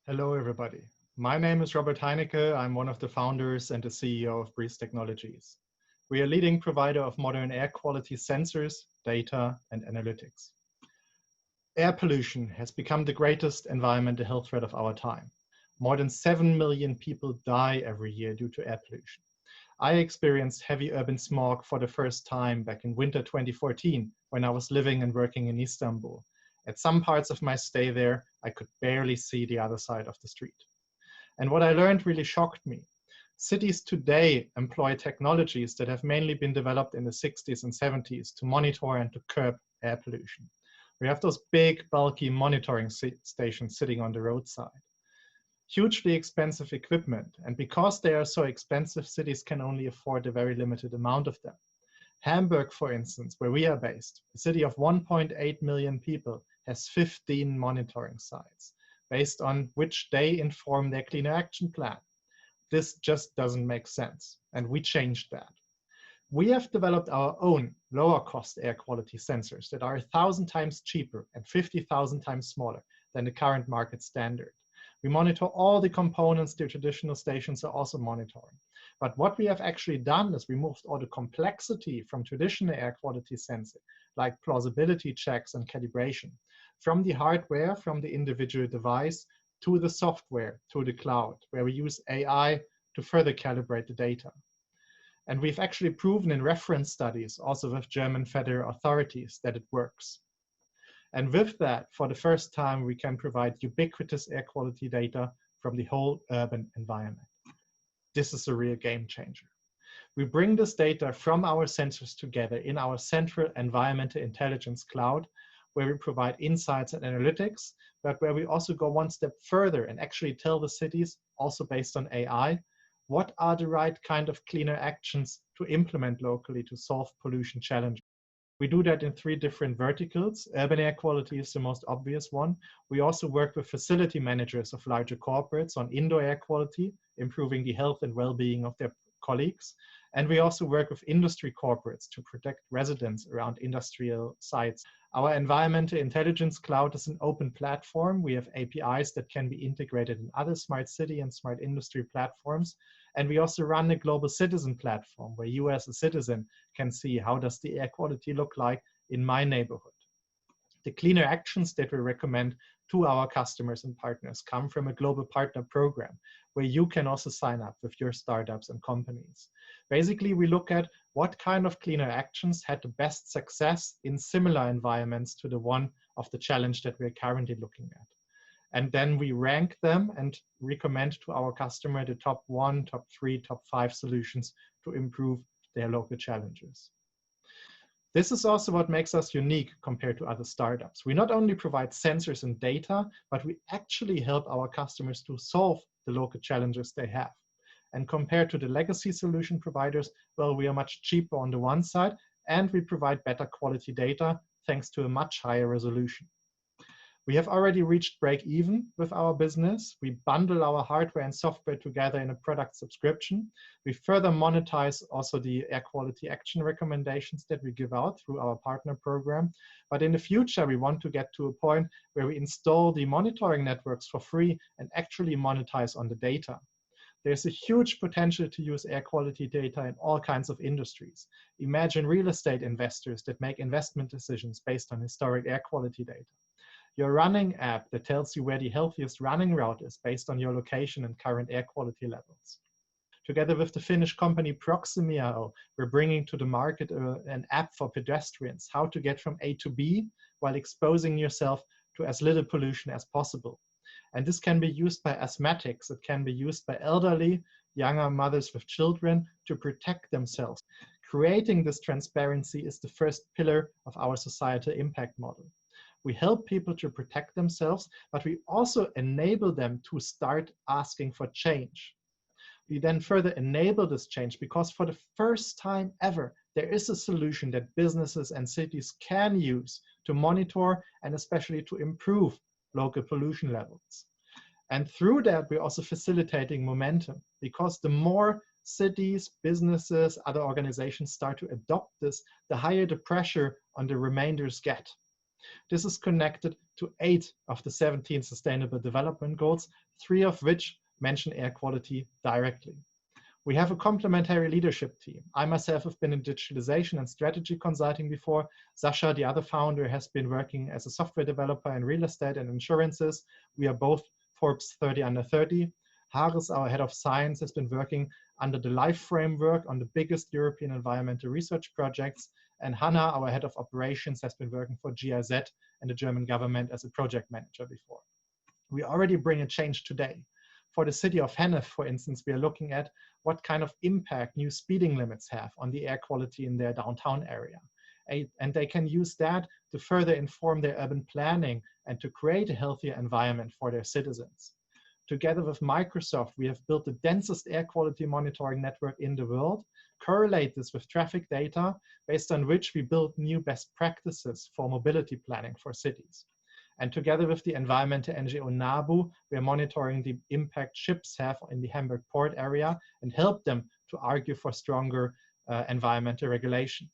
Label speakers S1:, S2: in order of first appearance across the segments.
S1: Hello, everybody. My name is Robert Heinecke. I'm one of the founders and the CEO of Breeze Technologies. We are a leading provider of modern air quality sensors, data, and analytics. Air pollution has become the greatest environmental health threat of our time. More than 7 million people die every year due to air pollution. I experienced heavy urban smog for the first time back in winter 2014 when I was living and working in Istanbul. At some parts of my stay there, I could barely see the other side of the street. And what I learned really shocked me. Cities today employ technologies that have mainly been developed in the 60s and 70s to monitor and to curb air pollution. We have those big, bulky monitoring stations sitting on the roadside. Hugely expensive equipment, and because they are so expensive, cities can only afford a very limited amount of them. Hamburg, for instance, where we are based, a city of 1.8 million people, has 15 monitoring sites, based on which they inform their cleaner action plan. This just doesn't make sense, and we changed that. We have developed our own lower cost air quality sensors that are 1,000 times cheaper and 50,000 times smaller than the current market standard. We monitor all the components the traditional stations are also monitoring. But what we have actually done is we moved all the complexity from traditional air quality sensing, like plausibility checks and calibration, from the hardware, from the individual device, to the software, to the cloud, where we use AI to further calibrate the data. And we've actually proven in reference studies, also with German federal authorities, that it works. And with that, for the first time, we can provide ubiquitous air quality data from the whole urban environment. This is a real game changer. We bring this data from our sensors together in our central environmental intelligence cloud, where we provide insights and analytics, but where we also go one step further and actually tell the cities, also based on AI, what are the right kind of cleaner actions to implement locally to solve pollution challenges. We do that in 3 different verticals. Urban air quality is the most obvious one. We also work with facility managers of larger corporates on indoor air quality, improving the health and well-being of their colleagues. And we also work with industry corporates to protect residents around industrial sites. Our environmental intelligence cloud is an open platform. We have APIs that can be integrated in other smart city and smart industry platforms. And we also run a global citizen platform where you as a citizen can see how does the air quality look like in my neighborhood. The cleaner actions that we recommend to our customers and partners come from a global partner program where you can also sign up with your startups and companies. Basically, we look at what kind of cleaner actions had the best success in similar environments to the one of the challenge that we're currently looking at. And then we rank them and recommend to our customer the top 1, top 3, top 5 solutions to improve their local challenges. This is also what makes us unique compared to other startups. We not only provide sensors and data, but we actually help our customers to solve the local challenges they have. And compared to the legacy solution providers, well, we are much cheaper on the one side, and we provide better quality data thanks to a much higher resolution. We have already reached break even with our business. We bundle our hardware and software together in a product subscription. We further monetize also the air quality action recommendations that we give out through our partner program. But in the future, we want to get to a point where we install the monitoring networks for free and actually monetize on the data. There's a huge potential to use air quality data in all kinds of industries. Imagine real estate investors that make investment decisions based on historic air quality data. Your running app that tells you where the healthiest running route is based on your location and current air quality levels. Together with the Finnish company Proximia, we're bringing to the market an app for pedestrians, how to get from A to B while exposing yourself to as little pollution as possible. And this can be used by asthmatics, it can be used by elderly, younger mothers with children to protect themselves. Creating this transparency is the first pillar of our societal impact model. We help people to protect themselves, but we also enable them to start asking for change. We then further enable this change because for the first time ever, there is a solution that businesses and cities can use to monitor and especially to improve local pollution levels. And through that, we're also facilitating momentum because the more cities, businesses, other organizations start to adopt this, the higher the pressure on the remainders get. This is connected to 8 of the 17 Sustainable Development Goals, 3 of which mention air quality directly. We have a complementary leadership team. I myself have been in digitalization and strategy consulting before. Sasha, the other founder, has been working as a software developer in real estate and insurances. We are both Forbes 30 under 30. Haris, our head of science, has been working under the LIFE framework on the biggest European environmental research projects. And Hannah, our head of operations, has been working for GIZ and the German government as a project manager before. We already bring a change today. For the city of Hennef, for instance, we are looking at what kind of impact new speeding limits have on the air quality in their downtown area. And they can use that to further inform their urban planning and to create a healthier environment for their citizens. Together with Microsoft, we have built the densest air quality monitoring network in the world, correlate this with traffic data, based on which we build new best practices for mobility planning for cities. And together with the environmental NGO NABU, we are monitoring the impact ships have in the Hamburg port area and help them to argue for stronger environmental regulation.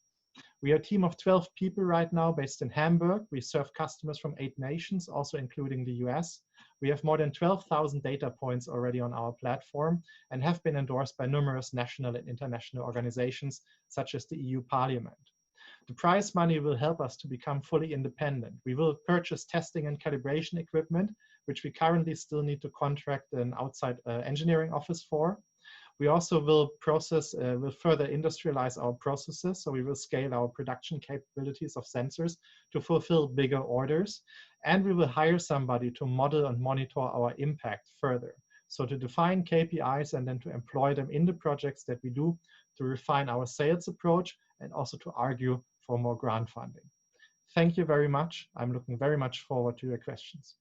S1: We are a team of 12 people right now based in Hamburg. We serve customers from 8 nations, also including the US. We have more than 12,000 data points already on our platform and have been endorsed by numerous national and international organizations, such as the EU Parliament. The prize money will help us to become fully independent. We will purchase testing and calibration equipment, which we currently still need to contract an outside engineering office for. We also will further industrialize our processes, so we will scale our production capabilities of sensors to fulfill bigger orders, and we will hire somebody to model and monitor our impact further. So to define KPIs and then to employ them in the projects that we do, to refine our sales approach, and also to argue for more grant funding. Thank you very much. I'm looking very much forward to your questions.